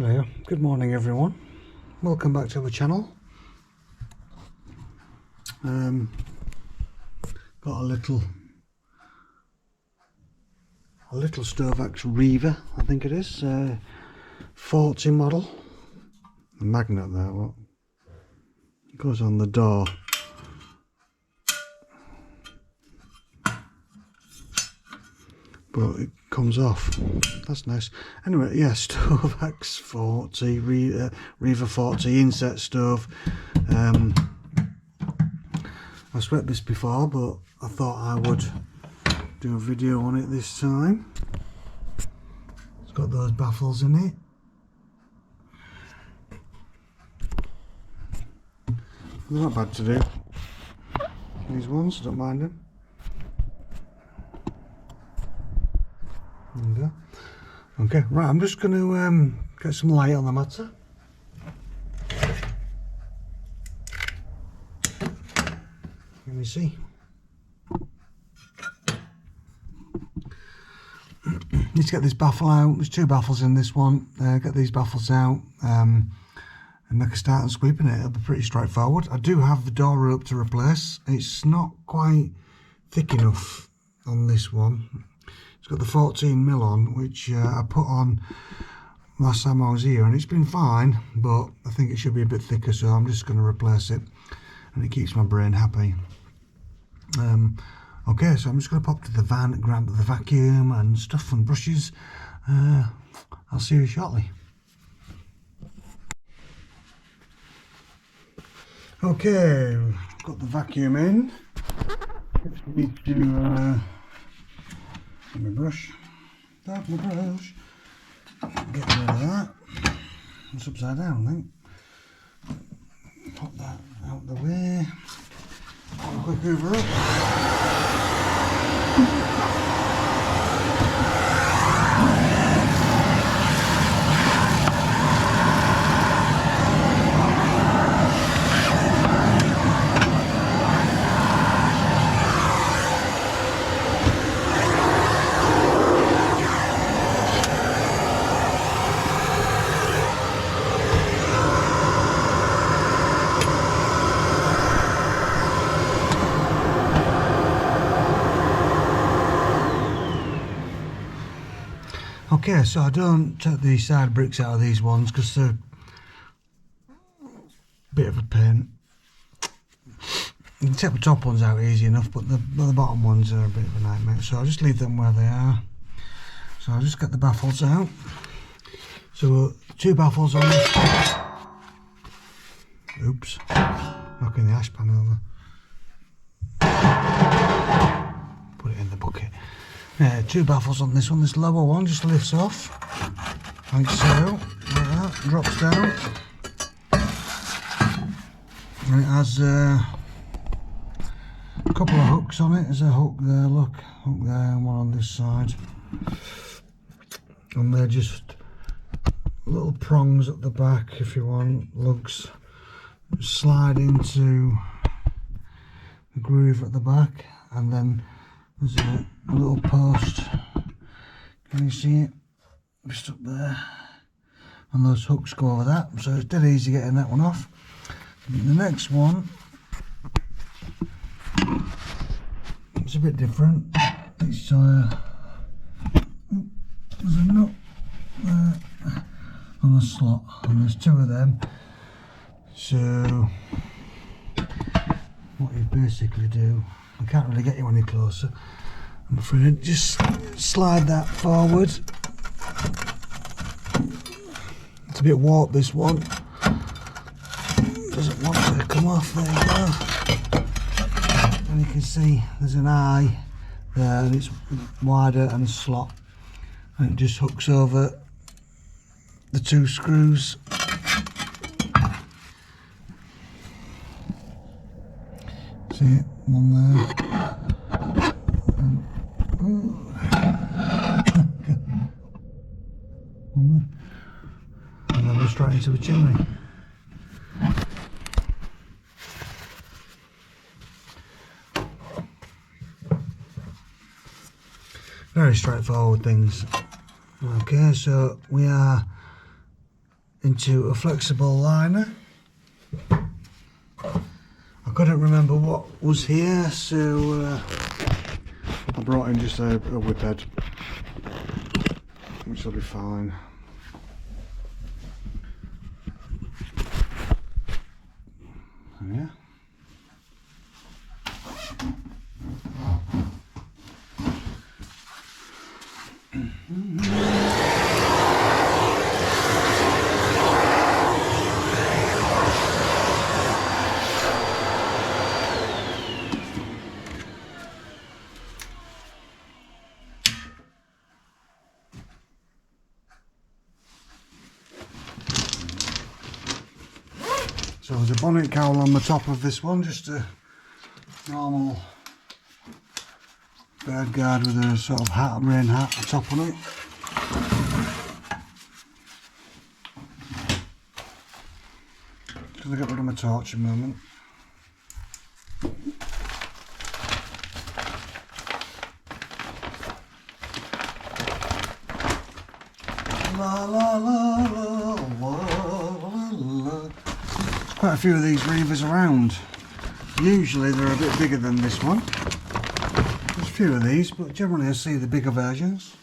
Hello, good morning everyone. Welcome back to the channel. Got a little Stovax Riva, I think it is, 40 model. The magnet there, what? It goes on the door. But it comes off. That's nice. Anyway, yeah, Stovax 40, Riva 40 inset stove. I've swept this before, but I thought I would do a video on it this time. It's got those baffles in it. They're not bad to do. These ones, don't mind them. There we go. Okay, right, I'm just going to get some light on the matter. Let me see. Need to get this baffle out. There's two baffles in this one. Get these baffles out and make a start on sweeping it. It'll be pretty straightforward. I do have the door rope to replace. It's not quite thick enough on this one. It's got the 14mm on, which I put on last time I was here, and it's been fine, but I think it should be a bit thicker, so I'm just going to replace it, and it keeps my brain happy. Okay, so I'm just going to pop to the van, grab the vacuum and stuff and brushes. I'll see you shortly. Okay, got the vacuum in. Just need to get my brush. Get rid of that. It's upside down, I think. Pop that out the way. Have a quick hoover up. Okay, so I don't take the side bricks out of these ones because they're a bit of a pain. You can take the top ones out easy enough, but the bottom ones are a bit of a nightmare, so I'll just leave them where they are. So I'll just get the baffles out. So two baffles on this. Oops, knocking the ash pan over. Put it in the bucket. Two baffles on this one. This lower one just lifts off, like so, like that, drops down, and it has a couple of hooks on it. There's a hook there, look, hook there, and one on this side, and they're just little prongs at the back if you want, lugs, slide into the groove at the back, and then there's a little post, can you see it, just up there, and those hooks go over that, so it's dead easy getting that one off. The next one, it's a bit different. It's there's a nut there on a slot, and there's two of them, so what you basically do, I can't really get you any closer, I'm afraid. Just slide that forward. It's a bit warped, this one. Doesn't want to come off. There you go. And you can see there's an eye there, and it's wider and a slot. And it just hooks over the two screws. See it? One there. And then we're straight into the chimney. Very straightforward things. Okay, so we are into a flexible liner. I couldn't remember what was here, so I brought in just a whip head, which will be fine. Yeah. So there's a bonnet cowl on the top of this one, just a normal bird guard with a sort of hat, rain hat top on it. Just gonna get rid of my torch a moment. La la la la la la la. Quite a few of these Rivas around. Usually they're a bit bigger than this one. There's a few of these, but generally I see the bigger versions.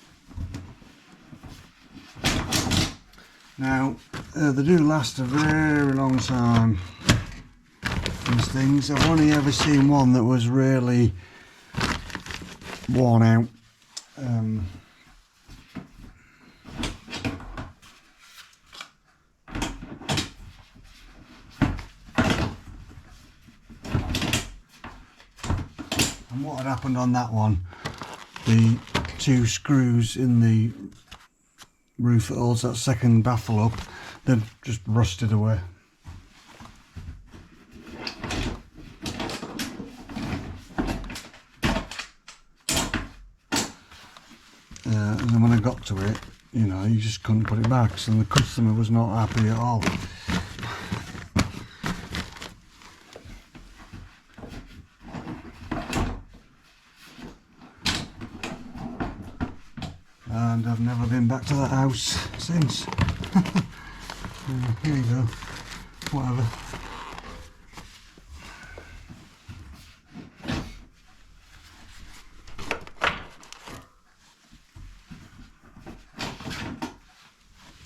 Now, they do last a very long time, these things. I've only ever seen one that was really worn out. And what had happened on that one, the two screws in the roof that holds that second baffle up, they'd just rusted away. And then when I got to it, you know, you just couldn't put it back, so the customer was not happy at all. And I've never been back to that house since. Here you go, whatever.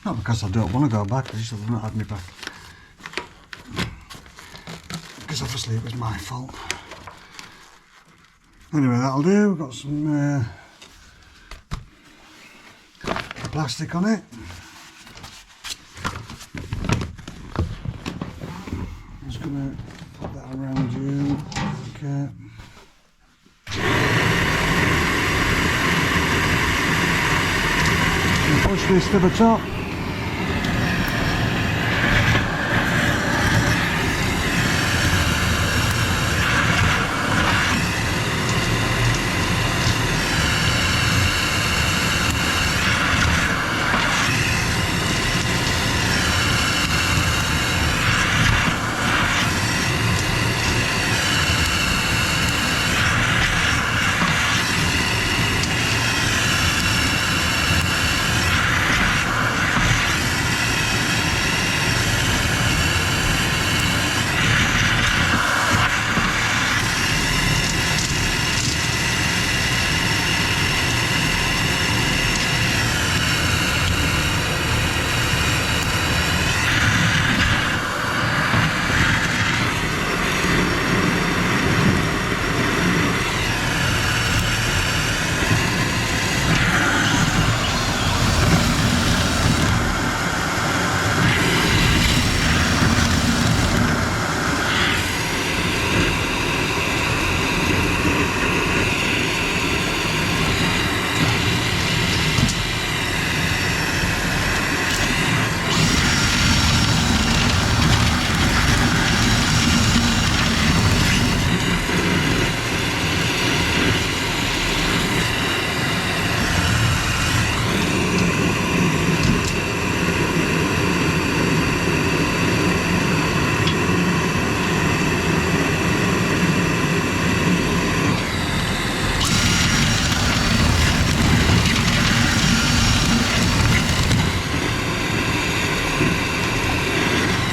Not because I don't want to go back, I just have not had me back. Because obviously it was my fault. Anyway, that'll do. We've got some plastic on it. I'm just going to put that around you. Okay. And push this to the top.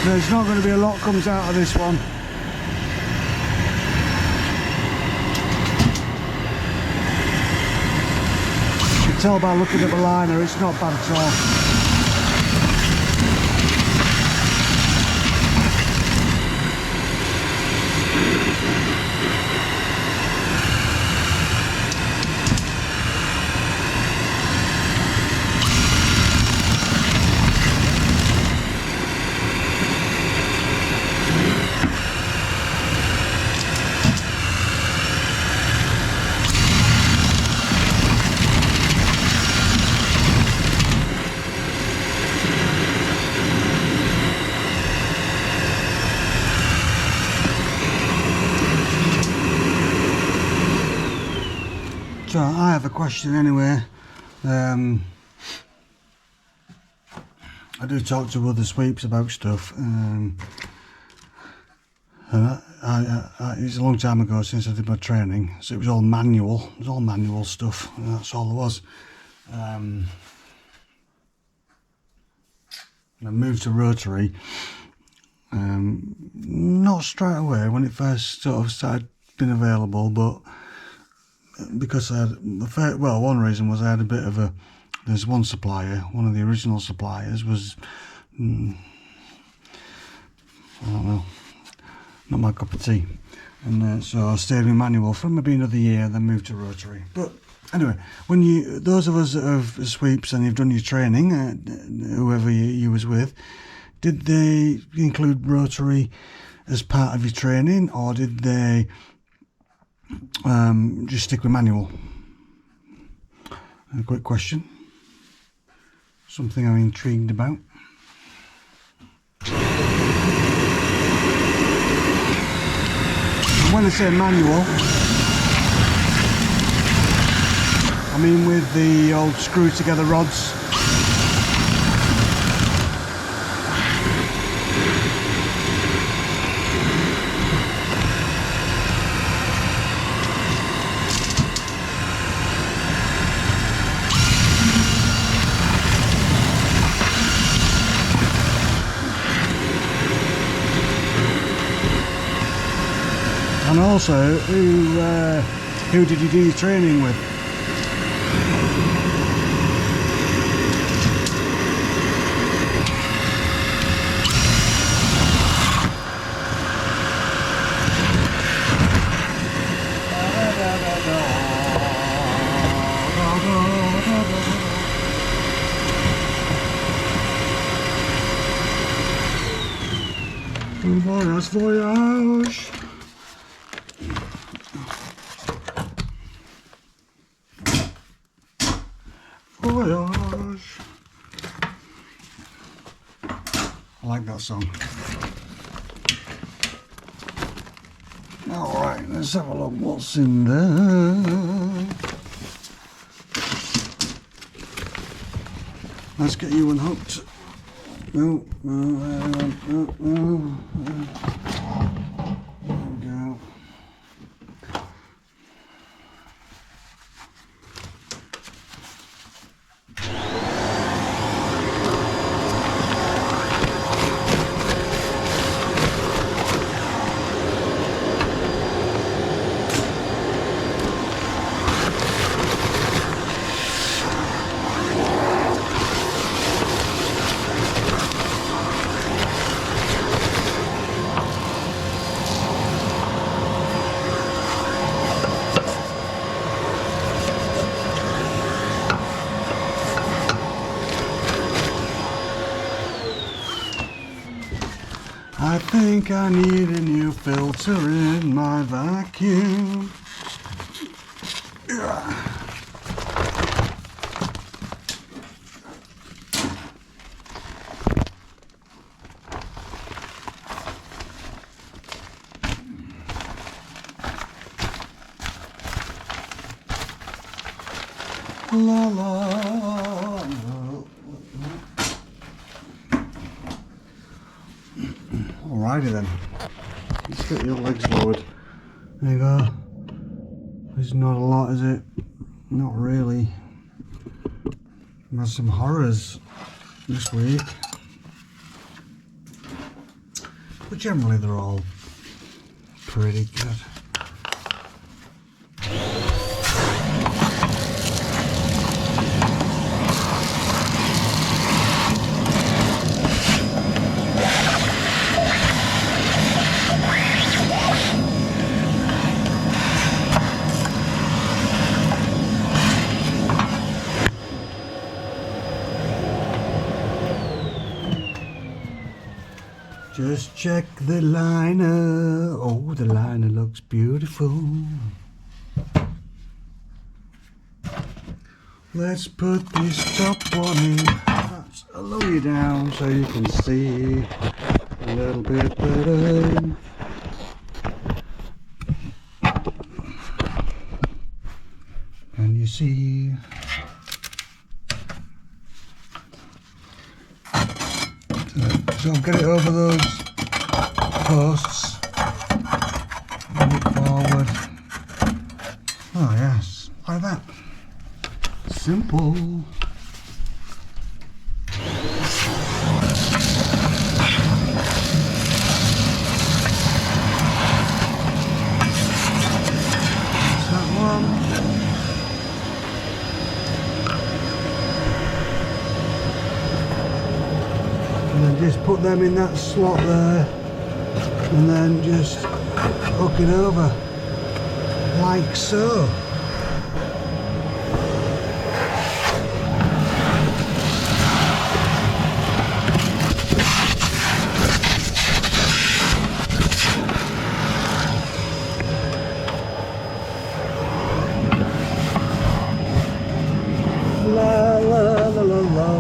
There's not going to be a lot comes out of this one. You can tell by looking at the liner, it's not bad at all. So I have a question anyway. I do talk to other sweeps about stuff. It's a long time ago since I did my training, so it was all manual. It was all manual stuff, and that's all there was. I moved to rotary, not straight away when it first sort of started being available, but because I had, well, one reason was I had a bit of a, there's one supplier, one of the original suppliers was, I don't know, not my cup of tea, and so I stayed with manual for maybe another year, then moved to rotary. But anyway, when you, those of us that have sweeps and you've done your training, whoever you was with, did they include rotary as part of your training, or did they just stick with manual? A quick question, something I'm intrigued about. And when I say manual, I mean with the old screw together rods. And also, who did you do your training with? Voyage, voyage. Voyage. I like that song. Alright, let's have a look what's in there. Let's get you unhooked. No, no. There we go. I think I need a new filter in my vacuum. La la. Alrighty then, just get your legs lowered. There you go. There's not a lot, is it? Not really. There's some horrors this week. but generally they're all pretty good. Just check the liner. Oh, the liner looks beautiful. Let's put this top one in. I'll lower you down so you can see a little bit better. Can you see? So get it over those posts, move it forward. Oh yes, like that. Simple. That's that one. And then just put them in that slot there, and then just hook it over like so. La la la la la.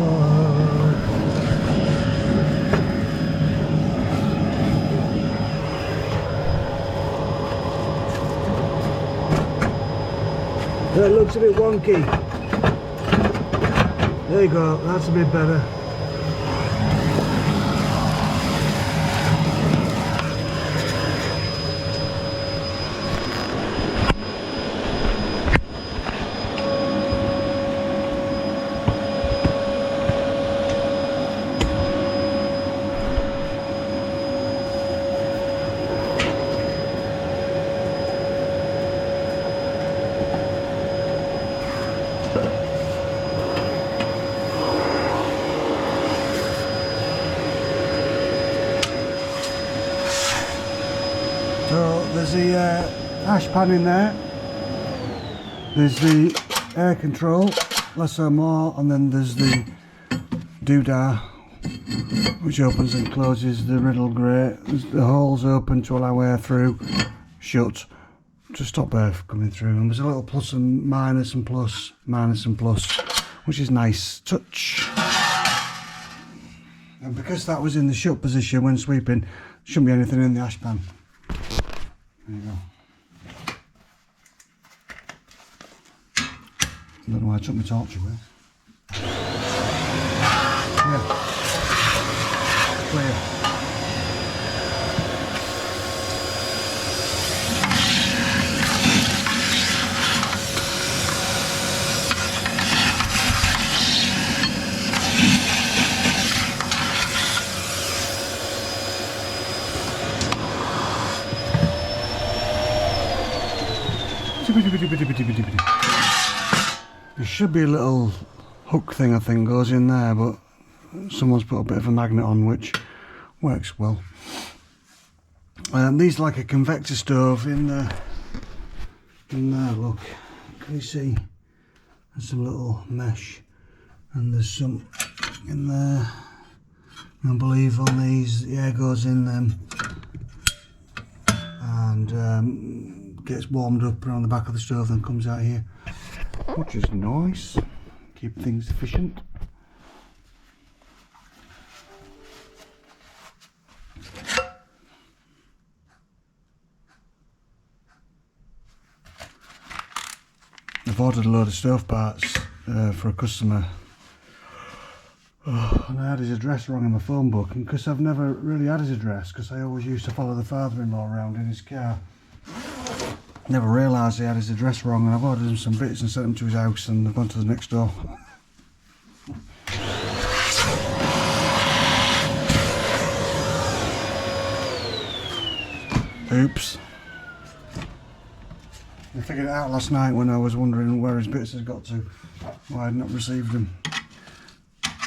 That looks a bit wonky. There you go, that's a bit better. So there's the ash pan in there, there's the air control, less or more, and then there's the doodah which opens and closes the riddle grate. There's the holes open to allow air through, shut to stop air coming through, and there's a little plus and minus and plus, minus and plus, which is nice touch. And because that was in the shut position when sweeping, there shouldn't be anything in the ash pan. There you go. I don't know why I took my torch away. Yeah. Clear. There should be a little hook thing I think goes in there, but someone's put a bit of a magnet on which works well. These are like a convector stove in there, look, can you see? There's some little mesh and there's some in there. I believe on these the air goes in them and gets warmed up around the back of the stove and comes out here, which is nice. Keep things efficient. I've ordered a load of stove parts for a customer. Oh, and I had his address wrong in my phone book, and because I've never really had his address, because I always used to follow the father-in-law around in his car, never realised he had his address wrong, and I've ordered him some bits and sent them to his house, and they've gone to the next door. Oops. I figured it out last night when I was wondering where his bits had got to. Why I had not received them.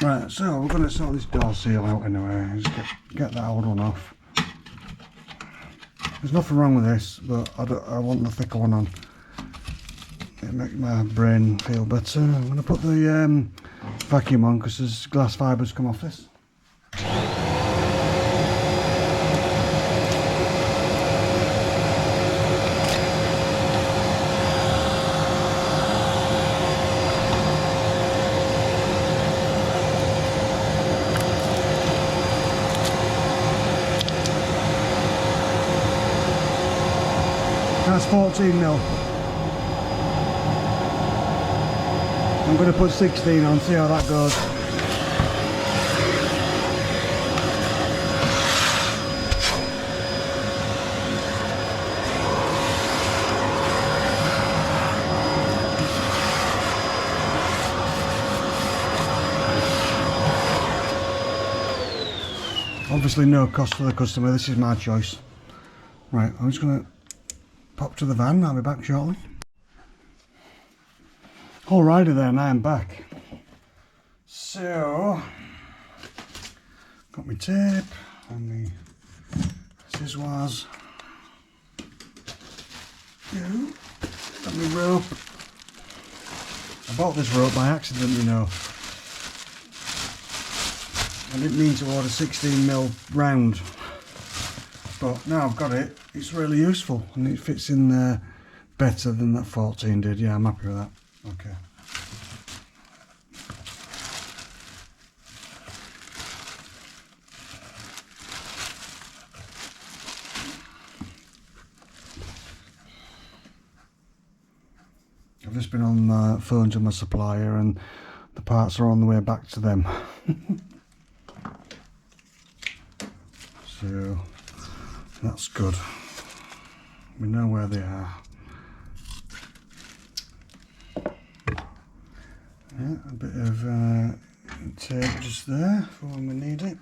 Right, so we're going to sort this door seal out anyway. Just get that old one off. There's nothing wrong with this, but I want the thicker one on. It'll make my brain feel better. I'm going to put the vacuum on because there's glass fibres come off this. That's 14 mil. I'm going to put 16 on, see how that goes. Obviously no cost to the customer, this is my choice. Right, I'm just going to pop to the van, I'll be back shortly. Alrighty then, I am back. So, got my tape and my scissors. Got my rope. I bought this rope by accident, you know. I didn't mean to order 16 mil round. But now I've got it, it's really useful and it fits in there better than that 14 did. Yeah, I'm happy with that. Okay. I've just been on the phone to my supplier and the parts are on the way back to them. So that's good. We know where they are. Yeah, a bit of tape just there for when we need it.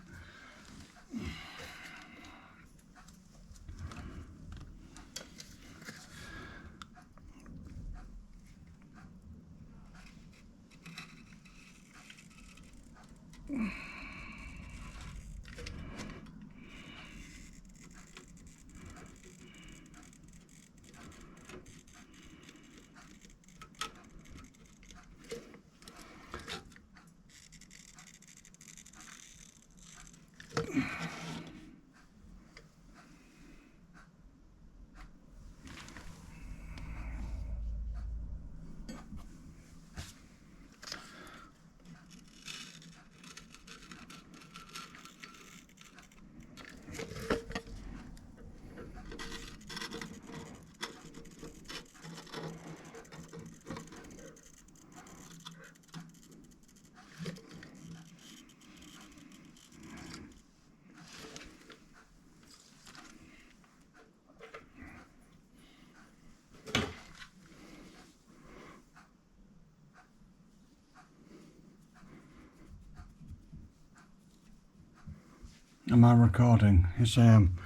Am I recording? Yes, I am.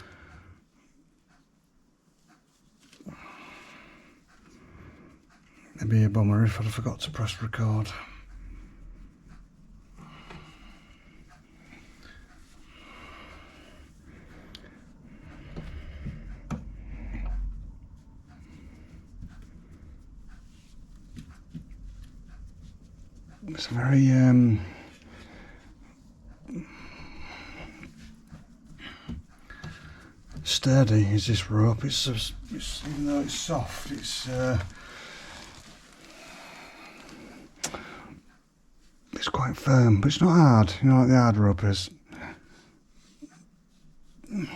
It'd be a bummer if I'd forgot to press record. It's very sturdy is this rope. It's even though it's soft, it's quite firm, but it's not hard, you know, like the hard rope is. And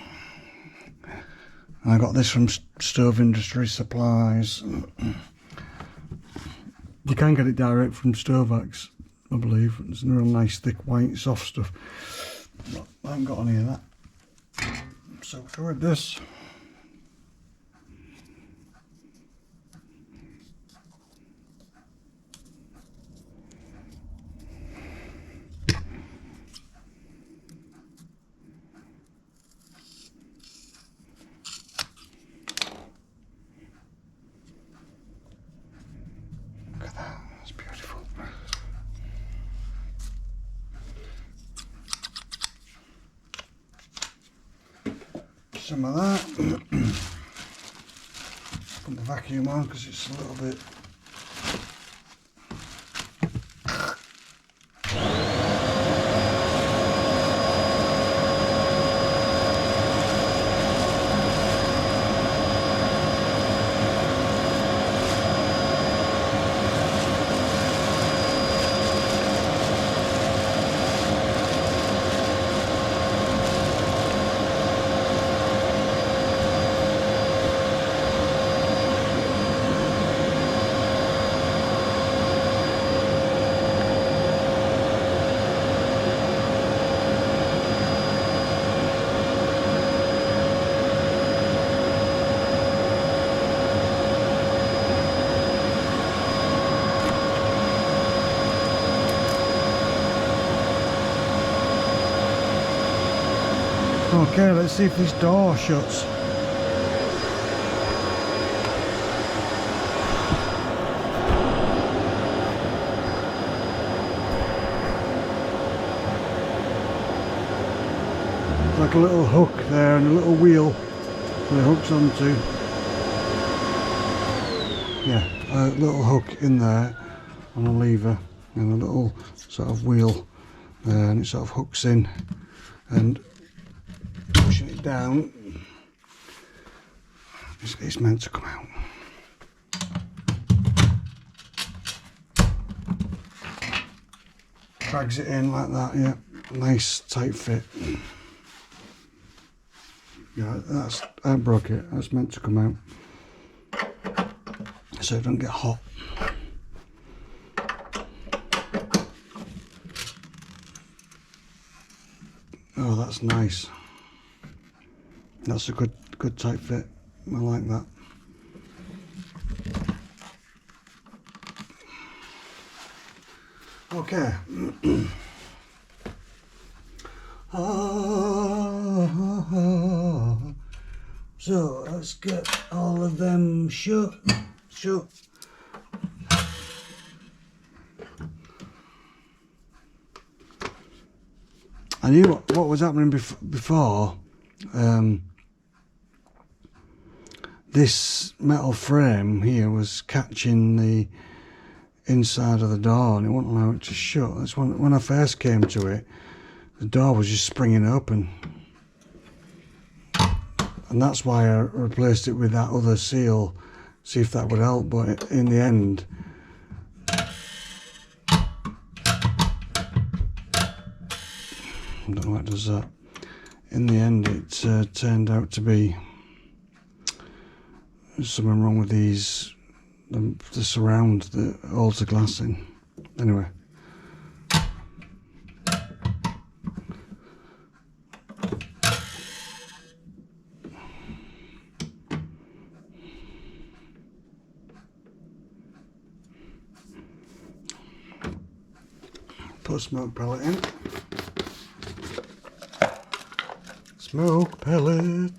I got this from Stove Industry Supplies. You can get it direct from Stovax, I believe. It's a real nice, thick, white, soft stuff. But I haven't got any of that. So go with this. some of that. Put the vacuum on because it's a little bit. Okay, let's see if this door shuts. Like a little hook there and a little wheel that it hooks onto. Yeah, a little hook in there on a lever and a little sort of wheel there, and it sort of hooks in, and pushing it down, it's meant to come out. Drags it in like that, yeah, nice tight fit. Yeah, I broke it, that's meant to come out so it doesn't get hot. Oh, that's nice. That's a good tight fit. I like that. Okay. So let's get all of them shut. I knew what was happening before. This metal frame here was catching the inside of the door and it wouldn't allow it to shut. That's when I first came to it, the door was just springing open. And that's why I replaced it with that other seal, see if that would help, but in the end, I don't know what does that. In the end, it turned out to be something wrong with these, the surround that holds the glass in. Anyway. Put a smoke pellet in. Smoke pellet.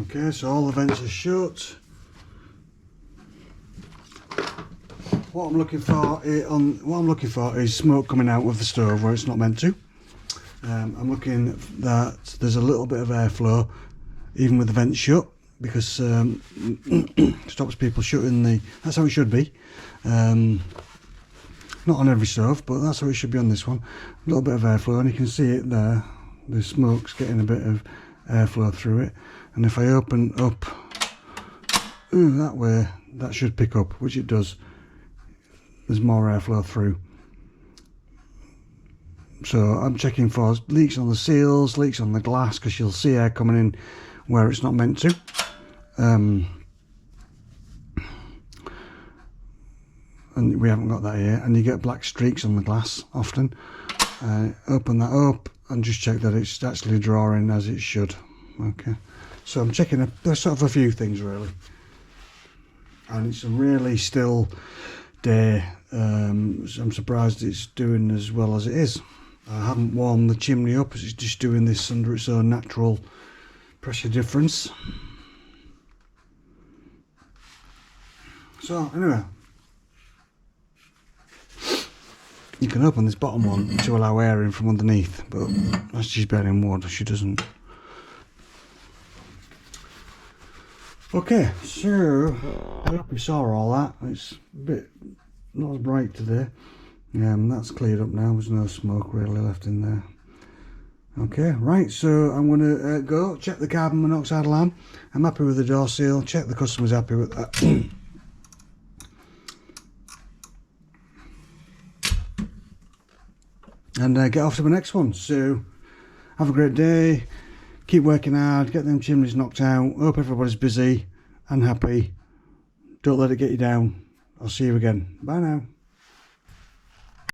Okay, so all the vents are shut. What I'm looking for is smoke coming out of the stove where it's not meant to. I'm looking that there's a little bit of airflow even with the vents shut, because stops people shutting the. That's how it should be. Not on every stove, but that's how it should be on this one. A little bit of airflow, and you can see it there. The smoke's getting a bit of airflow through it, and if I open up that way, that should pick up, which it does. There's more airflow through. So I'm checking for leaks on the seals, leaks on the glass, because you'll see air coming in where it's not meant to. And we haven't got that here, and you get black streaks on the glass often. Open that up and just check that it's actually drawing as it should. Okay, so I'm checking there's sort of a few things really, and it's a really still day. I'm surprised it's doing as well as it is. I haven't warmed the chimney up, it's just doing this under its own natural pressure difference. So anyway, you can open this bottom one to allow air in from underneath, but as she's burning wood, she doesn't. Okay, so I hope you saw all that. It's a bit not as bright today. That's cleared up now. There's no smoke really left in there. Okay, right, so I'm going to go check the carbon monoxide alarm. I'm happy with the door seal. Check the customer's happy with that. And get off to the next one. So have a great day, keep working hard, get them chimneys knocked out. Hope everybody's busy and happy. Don't let it get you down. I'll see you again. Bye now.